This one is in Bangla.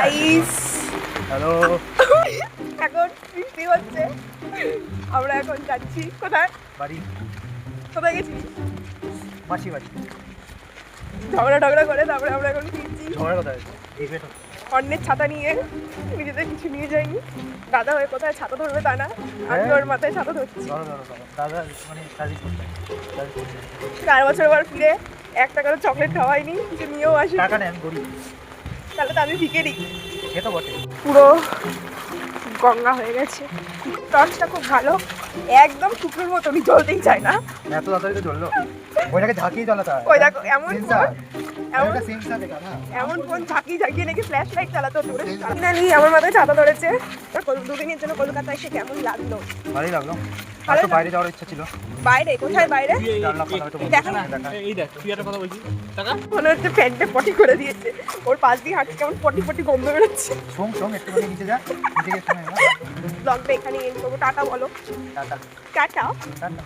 Guys hello. এখন বৃষ্টি হচ্ছে, আমরা এখন যাচ্ছি কোথায়? বাড়ি। কোথায় গেছি? মাসি বাড়ি। ঝগড়া করে তারপরে আমরা এখন ফিরছি ঝগড়া কোথায়? এই বেটো। অন্যের ছাতা নিয়ে, নিজেদের কিছু নিয়ে যাইনি। দাদা হয়ে কোথায় ছাতা ধরবে তা না, আমি হ্যাঁ। ওর মাথায় ছাতা ধরছি। ধরো ধরো ধরো। দাদা মানে সার্ভিস করতে। 4 বছর পর ফিরে 1 টাকারও চকলেট খাওয়াইনি, কিছু নিয়েও আসি। টাকা নেই, আমি গরিব। তাহলে তো আমি ভিখারি। সে তো বটে। পুরো গঙ্গা হয়ে গেছে। টর্চটা খুব ভালো, একদম শুকনোর মতনই, জ্বলতেই চায় না। এত তাড়াতাড়ি তো জ্বললো। ওইটাকে ঝাঁকিয়ে জ্বালাতে হয়। ওই দেখো এমন সেন্সার। এমন একটা সেন্সার দেখা না। এমন ফোন ঝাঁকিয়ে নাকি ফ্ল্যাশ লাইট চালাতে হতো। ফাইনালি আমার মাথায় ছাতা ধরেছে। দুদিনের জন্য কলকাতায় এসে কেমন লাগলো? ভালোই লাগলো। আর ভালোই তো বাইরে যাওয়ার ইচ্ছা ছিল। বাইরে? কোথায় বাইরে? জানলা ফাঁকা হয়তো বন্ধ। দেখা না। এই দেখ তুই একটা কথা বলছি টাকা মনে হচ্ছে প্যান্টে পটি করে দিয়েছে। ওর পাশ দিয়ে হাঁটছে, কেমন পটি গন্ধ বেরোচ্ছে। শোন শোন একটুখানি নিচে যা। নিচে গিয়ে শোন। ব্লগটা এখানে এন্ড করবো। টাটা বলো। টাটা। টাটা। টাটা।